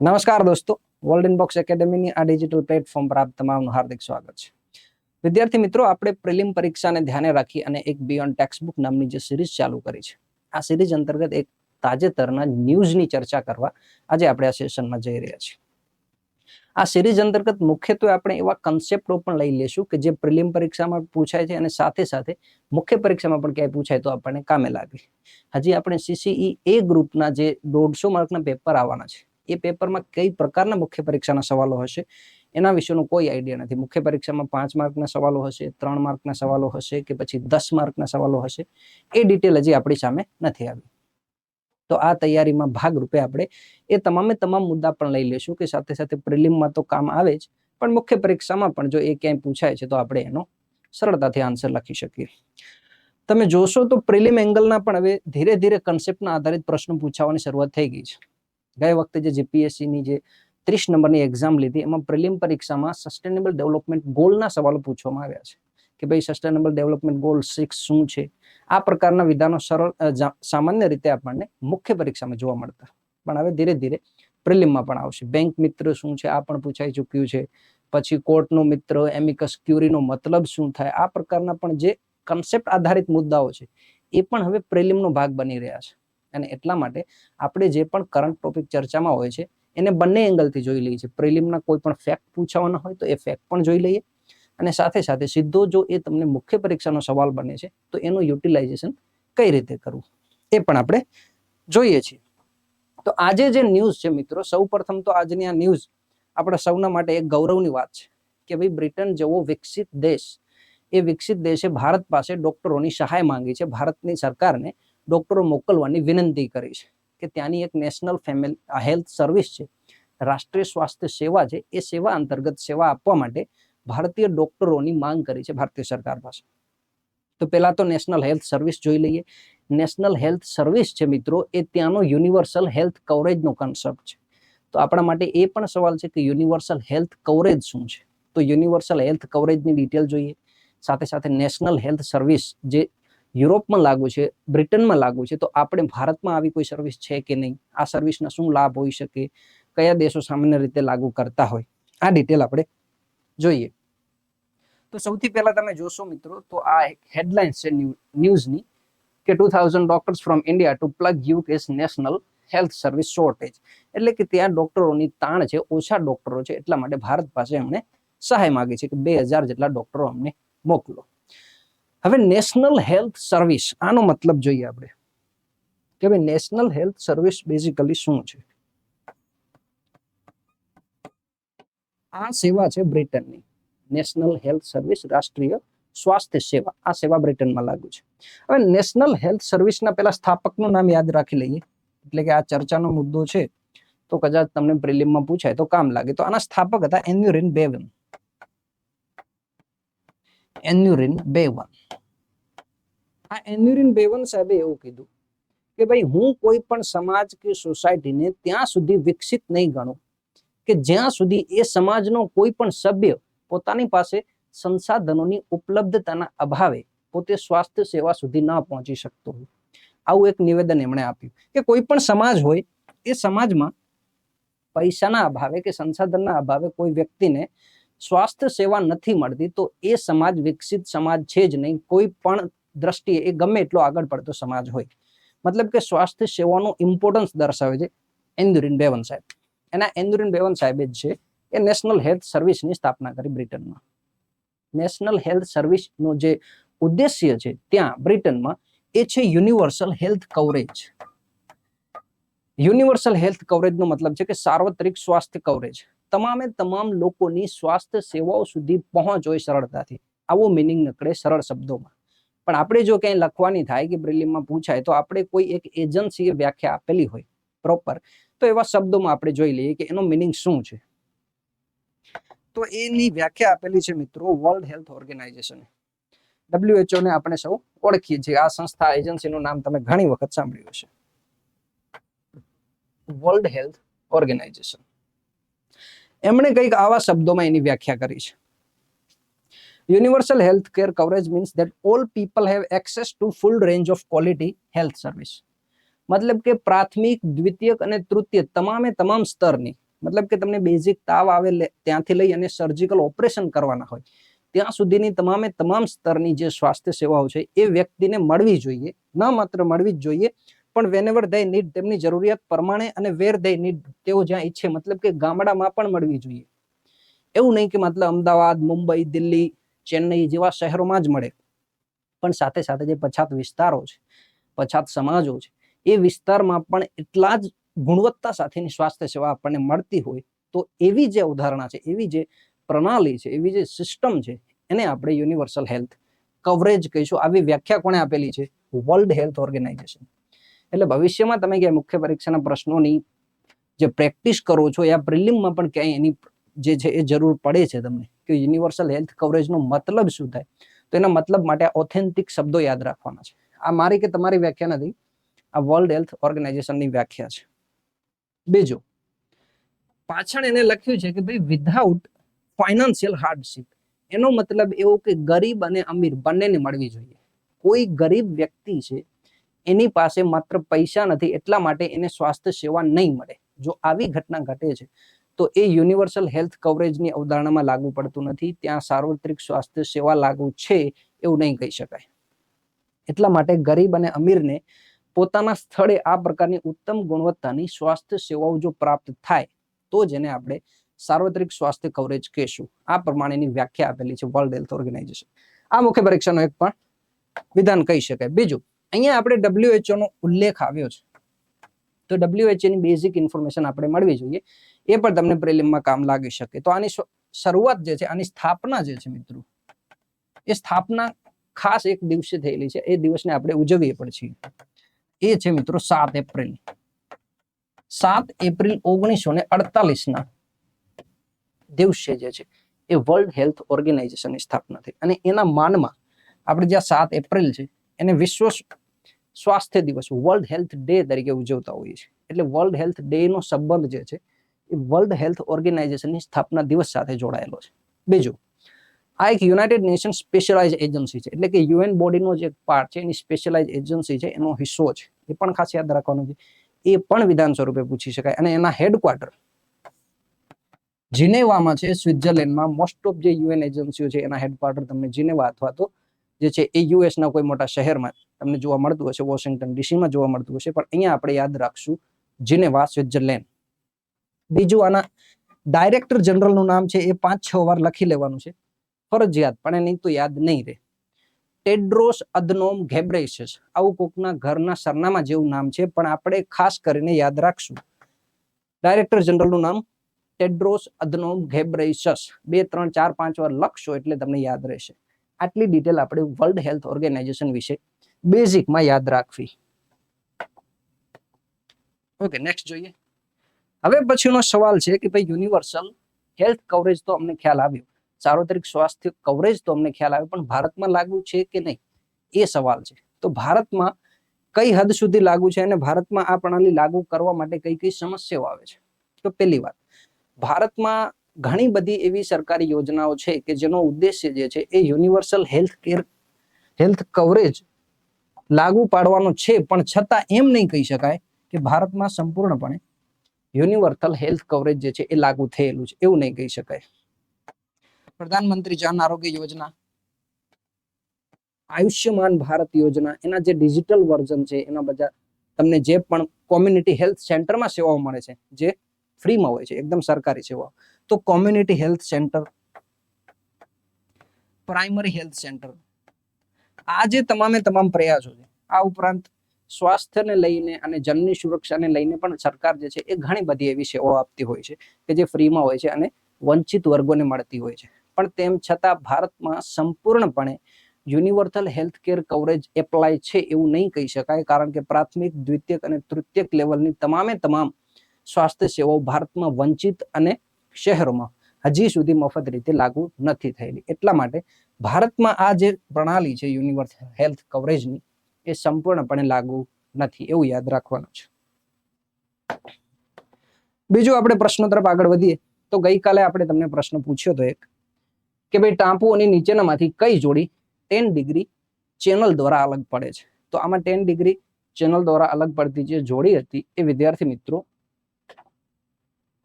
નમસ્કાર દોસ્તો, world inbox એકેડેમીની આ ડિજિટલ પ્લેટફોર્મ પર આપ તમામનું હાર્દિક સ્વાગત છે. વિદ્યાર્થી મિત્રો, આપણે પ્રિલિમ પરીક્ષાને ધ્યાને રાખી અને એક બિયોન્ડ ટેક્સ્ટબુક નામની જે સિરીઝ ચાલુ કરી છે, આ સિરીઝ અંતર્ગત એક તાજેતરના ન્યૂઝની ચર્ચા કરવા આજે આપણે આ સેશનમાં જઈ રહ્યા છીએ. આ સિરીઝ અંતર્ગત મુખ્યત્વે આપણે એવા કન્સેપ્ટો પણ લઈ લેશું કે જે પ્રિલિમ પરીક્ષામાં પૂછાય છે અને સાથે સાથે મુખ્ય પરીક્ષામાં પણ ક્યાંય પૂછાય તો આપણને કામે લાગે. હજી આપણે CCE A ગ્રુપના જે 150 માર્કના પેપર આવવાના છે, એ પેપરમાં કઈ પ્રકારના મુખ્ય પરીક્ષાના સવાલો હશે એના વિશેનો કોઈ આઈડિયા નથી. મુખ્ય પરીક્ષામાં 5 માર્કના સવાલો હશે, 3 માર્કના સવાલો હશે કે પછી 10 માર્કના સવાલો હશે, એ ડિટેલ હજી આપણી સામે નથી આવી. તો આ તૈયારીમાં ભાગરૂપે આપણે એ તમામ મુદ્દા પણ લઈ લેશું કે સાથે સાથે પ્રિલિમમાં તો કામ આવે જ, પણ મુખ્ય પરીક્ષામાં પણ જો એ ક્યાંય પૂછાય છે તો આપણે એનો સરળતાથી આન્સર લખી શકીએ. તમે જોશો તો પ્રિલિમ એંગલના પણ હવે ધીરે ધીરે કન્સેપ્ટના આધારિત પ્રશ્નો પૂછાવાની શરૂઆત થઈ ગઈ છે. ગઈ વખતે જે જીપીએસસીની જે 30 નંબરની એક્ઝામ લીધી, એમાં પ્રિલિમ પરીક્ષામાં સસ્ટેનેબલ ડેવલપમેન્ટ ગોલના સવાલો પૂછવામાં આવ્યા છે કે ભાઈ સસ્ટેનેબલ ડેવલપમેન્ટ ગોલ 6 શું છે. આ પ્રકારના વિધાનો સરળ સામાન્ય રીતે આપણને મુખ્ય પરીક્ષામાં જોવા મળતા, પણ હવે ધીરે ધીરે પ્રિલિમમાં પણ આવશે. બેંક મિત્ર શું છે આ પણ પૂછાઈ ચૂક્યું છે. પછી કોર્ટનો મિત્ર, એમિકસ ક્યુરીનો મતલબ શું થાય, આ પ્રકારના પણ જે કન્સેપ્ટ આધારિત મુદ્દાઓ છે એ પણ હવે પ્રિલિમનો ભાગ બની રહ્યા છે. અને એટલા માટે આપણે જે પણ કરંટ ટોપિક ચર્ચામાં હોય છે એને બંને એંગલથી જોઈ લઈએ છીએ. પ્રિલિમના કોઈ પણ ફેક્ટ પૂછાવાના હોય તો એ ફેક્ટ પણ જોઈ લઈએ, અને સાથે સાથે સીધો જો એ તમને મુખ્ય પરીક્ષાનો સવાલ બને છે તો એનું યુટિલાઇઝેશન કઈ રીતે કરવું એ પણ આપણે જોઈએ છીએ. તો આજે જે ન્યૂઝ છે મિત્રો, સૌપ્રથમ તો આજની આ ન્યૂઝ આપણા સૌના માટે એક ગૌરવની વાત છે કે ભાઈ બ્રિટન જેવો વિકસિત દેશ, એ વિકસિત દેશે ભારત પાસે ડોક્ટરોની સહાય માંગી છે. ભારતની સરકારને ડોક્ટરો મોકલવાની વિનંતી કરી છે કે ત્યાંની એક નેશનલ હેલ્થ સર્વિસ છે, રાષ્ટ્રીય સ્વાસ્થ્ય સેવા છે, એ સેવા અંતર્ગત સેવા આપવા માટે ભારતીય ડોક્ટરોની માંગ કરી છે ભારતીય સરકાર પાસે. તો પહેલા તો નેશનલ હેલ્થ સર્વિસ જોઈ લઈએ. નેશનલ હેલ્થ સર્વિસ છે મિત્રો, એ ત્યાંનો યુનિવર્સલ હેલ્થ કવરેજનો કન્સેપ્ટ છે. તો આપણા માટે એ પણ સવાલ છે કે યુનિવર્સલ હેલ્થ કવરેજ શું છે. તો યુનિવર્સલ હેલ્થ કવરેજની ડિટેલ જોઈએ, સાથે સાથે નેશનલ હેલ્થ સર્વિસ જે યુરોપમાં લાગુ છે, બ્રિટનમાં લાગુ છે, તો આપણે ભારતમાં આવી કોઈ સર્વિસ છે કે નહીં, આ સર્વિસના શું લાભ હોઈ શકે, કયા દેશો સામાન્ય રીતે લાગુ કરતા હોય, આ ડિટેલ આપણે જોઈએ. તો સૌથી પહેલા તમે જોશો મિત્રો, તો આ એક હેડલાઇન છે ન્યૂઝની કે 2000 doctors from India to plug UK's national health service shortage. એટલે કે ત્યાં ડોક્ટરોની તાણ છે, ઓછા ડોક્ટરો છે, એટલા માટે ભારત પાસે એમણે સહાય માંગી છે કે 2000 જેટલા ડોક્ટરો અમને મોકલો. હવે નેશનલ હેલ્થ સર્વિસ, આનો મતલબ જોઈએ આપણે કે ભાઈ નેશનલ હેલ્થ સર્વિસ બેઝિકલી શું છે. આ સેવા છે બ્રિટનની નેશનલ હેલ્થ સર્વિસ, રાષ્ટ્રીય સ્વાસ્થ્ય સેવા. આ સેવા બ્રિટનમાં લાગુ છે. હવે નેશનલ હેલ્થ સર્વિસના પેલા સ્થાપકનું નામ યાદ રાખી લઈએ, એટલે કે આ ચર્ચાનો મુદ્દો છે તો કદાચ તમને પ્રિલિમમાં પૂછાય તો કામ લાગે. તો આના સ્થાપક હતા એન્યુરિન બેવન. એન્યુરિન બેવન. આ એન્યુરિન બેવન સાહેબે એવું કીધું કે ભાઈ હું કોઈ પણ સમાજ કે સોસાયટીને ત્યાં સુધી વિકસિત નહીં ગણું કે જ્યાં સુધી એ સમાજનો કોઈ પણ સભ્ય પોતાની પાસે સંસાધનોની ઉપલબ્ધતાના અભાવે પોતે સ્વાસ્થ્ય સેવા સુધી ન પહોંચી શકતો હોય. આવું એક નિવેદન એમણે આપ્યું કે કોઈ પણ સમાજ હોય, એ સમાજમાં પૈસાના અભાવે કે સંસાધનના અભાવે કોઈ વ્યક્તિને સ્વાસ્થ્ય સેવા નથી મળતી, તો એ સમાજ વિકસિત સમાજ છે જ નહીં, કોઈ પણ દ્રષ્ટિએ એ ગમે એટલો આગળ પડતો સમાજ હોય. મતલબ કે સ્વાસ્થ્ય સેવાનું ઇમ્પોર્ટન્સ દર્શાવે છે એન્યુરિન બેવન સાહેબ. એના એન્યુરિન બેવન સાહેબે જ છે એ નેશનલ હેલ્થ સર્વિસની સ્થાપના કરી બ્રિટનમાં. નેશનલ હેલ્થ સર્વિસનો જે ઉદ્દેશ્ય છે ત્યાં બ્રિટનમાં, એ છે universal health coverage. Universal health કવરેજનો મતલબ છે કે સાર્વત્રિક સ્વાસ્થ્ય કવરેજ, તમામે તમામ લોકોની સ્વાસ્થ્ય સેવાઓ સુધી પહોંચ હોય સરળતાથી. આવો મિનિંગ નીકળે સરળ શબ્દોમાં. પણ આપણે જો ક્યાંય લખવાની થાય કે પ્રિલિમમાં પૂછાય તો આપણે કોઈ એક એજન્સીએ વ્યાખ્યા આપેલી હોય પ્રોપર, તો એવા શબ્દોમાં આપણે જોઈ લઈએ કે એનો મિનિંગ શું છે. તો એની વ્યાખ્યા આપેલી છે મિત્રો વર્લ્ડ હેલ્થ ઓર્ગેનાઇઝેશન, WHO ને આપણે સૌ ઓળખીએ છીએ. આ સંસ્થા એજન્સીનું નામ તમે ઘણી વખત સાંભળ્યું હશે, વર્લ્ડ હેલ્થ ઓર્ગેનાઇઝેશન. એમણે કંઈક આવા શબ્દોમાં એની વ્યાખ્યા કરી છે. Universal health care coverage means that all people have access to full range of quality health service. મતલબ કે પ્રાથમિક, દ્વિતીયક અને તૃતીય તમામે તમામ સ્તરની મતલબ કે તમને બેઝિક તાવ આવે ત્યાંથી લઈ અને સર્જિકલ ઓપરેશન કરવાના હોય ત્યાં સુધીની તમામે તમામ સ્તરની જે સ્વાસ્થ્ય સેવાઓ છે એ વ્યક્તિને મળવી જોઈએ. ન માત્ર મળવી જ જોઈએ પણ વેનેવર ધે નીડ, તેમની જરૂરિયાત પ્રમાણે અને વેર ધે નીડ, તેઓ જ્યાં ઈચ્છે, મતલબ કે ગામડામાં પણ મળવી જોઈએ. એવું નહીં કે મતલબ અમદાવાદ, મુંબઈ, દિલ્હી, ચેન્નઈ જેવા શહેરોમાં જ મળે, પણ સાથે સાથે જે પછાત વિસ્તારો છે, પછાત સમાજો છે, એ વિસ્તારમાં પણ એટલા જ ગુણવત્તા સાથેની સ્વાસ્થ્ય સેવા આપણને મળતી હોય તો એવી જે અવધારણા છે, એવી જે પ્રણાલી છે, એવી જે સિસ્ટમ છે, એને આપણે યુનિવર્સલ હેલ્થ કવરેજ કહીશું. આવી વ્યાખ્યા કોણે આપેલી છે? World health organisation. એટલે ભવિષ્યમાં તમે ક્યાંય મુખ્ય પરીક્ષાના પ્રશ્નોની જે પ્રેક્ટિસ કરો છો યા પ્રિલિમમાં પણ ક્યાંય એની જે છે એ જરૂર પડે છે તમને કે યુનિવર્સલ હેલ્થ કવરેજનો મતલબ શું થાય, તો એના મતલબ માટે ઓથેન્ટિક શબ્દો યાદ રાખવાના છે. આ મારી કે તમારી વ્યાખ્યા નથી, આ વર્લ્ડ હેલ્થ ઓર્ગેનાઇઝેશનની વ્યાખ્યા છે. બીજું, પાછળ એને લખ્યું છે કે ભાઈ વિધાઉટ ફાઇનાન્શિયલ હાર્ડશિપ, એનો મતલબ એવો કે ગરીબ અને અમીર બંનેને મળવી જોઈએ. કોઈ ગરીબ વ્યક્તિ છે એની પાસે માત્ર પૈસા નથી એટલા માટે એને સ્વાસ્થ્ય સેવા નહીં મળે, જો આવી ઘટના ઘટે છે તો એ યુનિવર્સલ હેલ્થ કવરેજની અવધારણામાં લાગુ પડતું નથી. ત્યાં સાર્વત્રિક સ્વાસ્થ્ય સેવા લાગુ છે એવું નહીં કહી શકાય. એટલા માટે ગરીબ અને અમીરને પોતાના સ્થળે આ પ્રકારની ઉત્તમ ગુણવત્તાની સ્વાસ્થ્ય સેવાઓ જો પ્રાપ્ત થાય તો જ એને આપણે સાર્વત્રિક સ્વાસ્થ્ય કવરેજ કહેશું. આ પ્રમાણેની વ્યાખ્યા આપેલી છે વર્લ્ડ હેલ્થ ઓર્ગેનાઇઝેશન. આ મુખ્ય પરીક્ષાનો એક પણ વિધાન કહી શકાય. બીજું, અહીંયા આપણે WHO નો ઉલ્લેખ આવ્યો છે તો WHO ની બેઝિક ઇન્ફોર્મેશન આપણે મળવી જોઈએ, એ પણ તમને પ્રિલિમમાં કામ લાગી શકે. તો આની શરૂઆત જે છે, આની સ્થાપના જે છે મિત્રો, એ સ્થાપના ખાસ એક દિવસે થયેલી છે. એ દિવસને આપણે ઉજવીએ પણ છીએ. એ છે મિત્રો 7 એપ્રિલ. 7 એપ્રિલ 1948 ના દિવસે જે છે એ વર્લ્ડ હેલ્થ ઓર્ગેનાઇઝેશનની સ્થાપના થઈ અને એના માનમાં આપણે જ્યાં 7 એપ્રિલ છે એને વિશ્વ સ્વાસ્થ્ય દિવસ, વર્લ્ડ હેલ્થ ડે તરીકે ઉજવતા હોઈએ છીએ. એટલે વર્લ્ડ હેલ્થ ડે નો સંબંધ જે છે એ વર્લ્ડ હેલ્થ ઓર્ગેનાઇઝેશનની સ્થાપના દિવસ સાથે જોડાયેલો છે. બીજું, આ એક યુનાઇટેડ નેશન સ્પેશિયલાઇઝ એજન્સી છે, એટલે કે યુએન બોડીનો જે પાર્ટ છે એની સ્પેશિયલાઇઝ એજન્સી છે, એનો હિસ્સો છે. એ પણ ખાસ યાદ રાખવાનું છે. એ પણ વિધાન સ્વરૂપે પૂછી શકાય. અને એના હેડક્વાર્ટર જીનેવામાં છે, સ્વિટ્ઝરલેન્ડમાં. મોસ્ટ ઓફ જે યુએન એજન્સીઓ છે એના હેડક્વાર્ટર તમને જીનેવા અથવા તો જે છે એ યુએસ ના કોઈ મોટા શહેરમાં તમને જોવા મળતું હશે, વોશિંગ્ટન ડીસીમાં જોવા મળતું હશે, પણ અહીંયા આપણે યાદ રાખશું જીનેવા, સ્વિટ્ઝરલેન્ડ. બીજું, આના ડાયરેક્ટર જનરલનું નામ છે એ 5-6 વાર લખી લેવાનું છે ફરજિયાત, પણ એની તો યાદ નહીં રહે. ટેડ્રોસ અધનોમ ઘેબ્રેયસસ. આવું કોકના ઘરના સરનામા જેવું નામ છે, પણ આપણે ખાસ કરીને યાદ રાખશું ડાયરેક્ટર જનરલનું નામ ટેડ્રોસ અધનોમ ઘેબ્રેયસસ. 2, 3, 4, 5 વાર લખશો એટલે તમને યાદ રહેશે. આટલી ડિટેલ આપણે વર્લ્ડ હેલ્થ ઓર્ગેનાઇઝેશન વિશે બેઝિકમાં યાદ રાખવી. ઓકે, નેક્સ્ટ જોઈએ. હવે પછીનો સવાલ છે કે ભાઈ યુનિવર્સલ હેલ્થ કવરેજ તો અમને ખ્યાલ આવ્યો, સાર્વત્રિક સ્વાસ્થ્ય કવરેજ તો અમને ખ્યાલ આવ્યો, પણ ભારતમાં લાગુ છે કે નહીં એ સવાલ છે. તો ભારતમાં કઈ હદ સુધી લાગુ છે અને ભારતમાં આ પ્રણાલી લાગુ કરવા માટે કઈ કઈ સમસ્યાઓ આવે છે? તો પહેલી વાત, ભારતમાં ઘણી બધી એવી સરકારી યોજનાઓ છે કે જેનો ઉદ્દેશ્ય જે છે એ યુનિવર્સલ હેલ્થ કવરેજ લાગુ પાડવાનો છે, પણ છતાં એમ નહીં કહી શકાય કે ભારતમાં સંપૂર્ણપણે યુનિવર્સલ હેલ્થ કવરેજ જે છે એ લાગુ થયેલું છે, એવું નહીં કહી શકાય. પ્રધાનમંત્રી જન આરોગ્ય યોજના, આયુષ્યમાન ભારત યોજના, એના જે ડિજિટલ વર્ઝન છે એના બધા તમને જે પણ કોમ્યુનિટી હેલ્થ સેન્ટરમાં સેવાઓ મળે છે જે ફ્રીમાં હોય છે, એકદમ સરકારી સેવાઓ, તો community health centre, primary health centre, આ જે તમામે તમામ પ્રયાસો છે. આ ઉપરાંત સ્વાસ્થ્યને લઈને અને જનની સુરક્ષાને લઈને પણ સરકાર જે છે એ ઘણી બધી એવી સેવાઓ આપતી હોય છે કે જે ફ્રીમાં હોય છે અને વંચિત વર્ગોને મળતી હોય છે. પણ તેમ છતાં ભારતમાં સંપૂર્ણપણે universal health care coverage apply છે એવું નહીં કહી શકાય, કારણ કે પ્રાથમિક, દ્વિતીયક અને તૃતીયક લેવલની તમામે તમામ સ્વાસ્થ્ય સેવાઓ ભારતમાં વંચિત અને શહેરોમાં હજી સુધી મફત રીતે લાગુ નથી થયેલી. એટલા માટે ભારતમાં આ જે પ્રણાલી છે યુનિવર્સલ હેલ્થ કવરેજની એ સંપૂર્ણપણે લાગુ નથી, એવું યાદ રાખવાનું છે. બીજું, આપણે પ્રશ્નો તરફ આગળ વધીએ તો ગઈકાલે આપણે તમને પ્રશ્ન પૂછ્યો હતો એક કે ભાઈ ટાપુઓની નીચેનામાંથી કઈ જોડી 10 ડિગ્રી ચેનલ દ્વારા અલગ પડે છે? તો આમાં 10 ડિગ્રી ચેનલ દ્વારા અલગ પડતી જે જોડી હતી એ વિદ્યાર્થી મિત્રો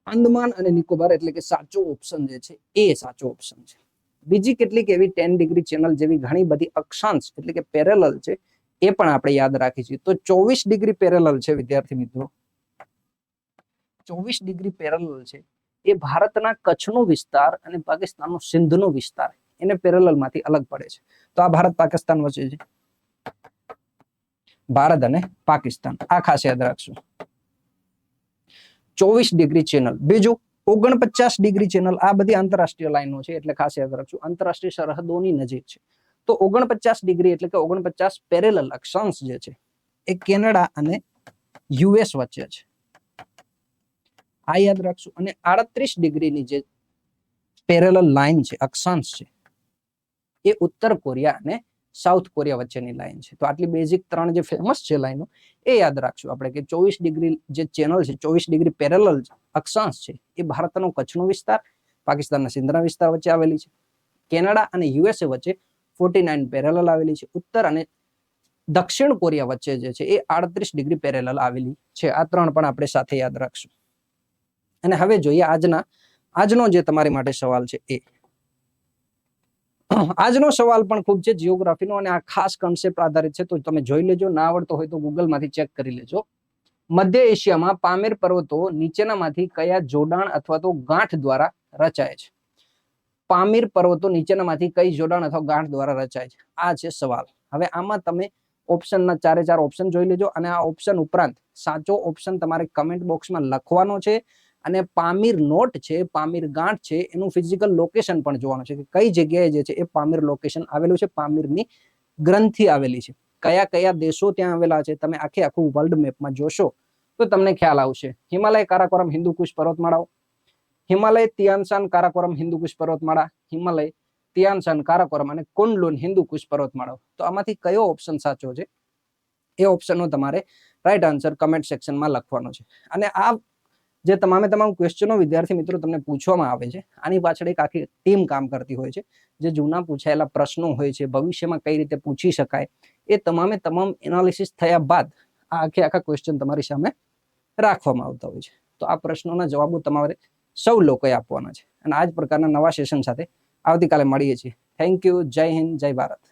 અંદમાન અને નિકોબાર એટલે કે સાચો ઓપ્શન જે છે એ સાચો ઓપ્શન છે. બીજી કેટલીક એવી 10 ડિગ્રી ચેનલ જેવી ઘણી બધી અક્ષાંશ એટલે કે પેરેલલ છે એ પણ આપણે યાદ રાખીશું. તો 24 ડિગ્રી પેરેલલ છે વિદ્યાર્થી મિત્રો. 24 ડિગ્રી પેરેલલ છે એ ભારતના કચ્છનો વિસ્તાર અને પાકિસ્તાનનો સિંધનો વિસ્તાર એને પેરેલલ માંથી અલગ પડે છે. તો આ ભારત પાકિસ્તાન વચ્ચે છે, ભારત અને પાકિસ્તાન, આ ખાસ યાદ રાખશું. 24 ડિગ્રી ચેનલ. બીજું 49 ડિગ્રી ચેનલ. આ બધી આંતરરાષ્ટ્રીય લાઈનો છે એટલે ખાસ યાદ રાખશું, આંતરરાષ્ટ્રીય સરહદોની નજીક છે. તો 49 ડિગ્રી એટલે કે 49 પેરેલલ અક્ષાંશ જે છે એ કેનેડા અને યુએસ વચ્ચે છે, આ યાદ રાખશું. અને 38 ડિગ્રીની જે પેરેલલ લાઈન છે, અક્ષાંશ છે, એ ઉત્તર કોરિયા અને સાઉથ કોરિયા વચ્ચેની લાઈન છે. તો આટલી બેઝિક 3 જે ફેમસ છે લાઈનો એ યાદ રાખશું આપણે કે 24 ડિગ્રી જે ચેનલ છે, 24 ડિગ્રી પેરેલલ અક્ષાંશ છે એ ભારતનો કચ્છનો વિસ્તાર, પાકિસ્તાનના સિંધના વિસ્તાર વચ્ચે આવેલી છે. કેનેડા અને યુએસએ વચ્ચે 49 પેરેલલ આવેલી છે. ઉત્તર અને દક્ષિણ કોરિયા વચ્ચે જે છે એ 38 ડિગ્રી પેરેલલ આવેલી છે. આ 3 પણ આપણે સાથે યાદ રાખશું. અને હવે જોઈએ આજનો જે તમારી માટે સવાલ છે એ. આજનો સવાલ પણ ખૂબ છે જીઓગ્રાફીનો અને આ ખાસ કન્સેપ્ટ આધારિત છે, તો તમે જોઈ લેજો. ના આવડતો હોય તો ગૂગલ માંથી ચેક કરી લેજો. મધ્ય એશિયામાં પામીર પર્વતો નીચેનામાંથી કયા જોડાણ અથવા તો ગાંઠ દ્વારા રચાય છે? પામીર પર્વતો નીચેનામાંથી કઈ જોડાણ અથવા ગાંઠ દ્વારા રચાય છે? આ છે સવાલ. હવે આમાં તમે ઓપ્શનના 4 ઓપ્શન જોઈ લેજો અને આ ઓપ્શન ઉપરાંત સાચો ઓપ્શન તમારે કમેન્ટ બોક્સમાં લખવાનો છે. અને પામીર નોટ છે, પામીર ગાંઠ છે, એનું ફિઝિકલ લોકેશન પણ જોવાનું છે કે કઈ જગ્યાએ જે છે એ પામીર લોકેશન આવેલું છે, પામીરની ગ્રંથિ આવેલી છે, કયા કયા દેશો ત્યાં આવેલા છે. તમે આખું વર્લ્ડ મેપમાં જોશો તો તમને ખ્યાલ આવશે. હિમાલય, કારાકોરમ, હિન્દુકુશ પર્વતમાળાઓ, હિમાલય, તિયાનશાન, કારાકોરમ, હિન્દુકુશ પર્વતમાળા, હિમાલય, તિયાનશાન, કારાકોરમ અને કુનલુન હિન્દુકુશ પર્વતમાળાઓ. તો આમાંથી કયો ઓપ્શન સાચો છે એ ઓપ્શનનો તમારે રાઈટ આન્સર કમેન્ટ સેક્શનમાં લખવાનો છે. અને આ જે તમામ ક્વેશ્ચનો વિદ્યાર્થી મિત્રો તમને પૂછવામાં આવે છે, આની પાછળ એક આખી ટીમ કામ કરતી હોય છે. જે જૂના પૂછાયેલા પ્રશ્નો હોય છે, ભવિષ્યમાં કઈ રીતે પૂછી શકાય, એ તમામ એનાલિસિસ થયા બાદ આ આખા ક્વેશ્ચન તમારી સામે રાખવામાં આવતા હોય છે. તો આ પ્રશ્નોના જવાબો તમારે સૌ લોકોએ આપવાના છે. અને આ જ પ્રકારના નવા સેશન સાથે આવતીકાલે મળીએ છીએ. Thank you. જય હિન્દ, જય ભારત.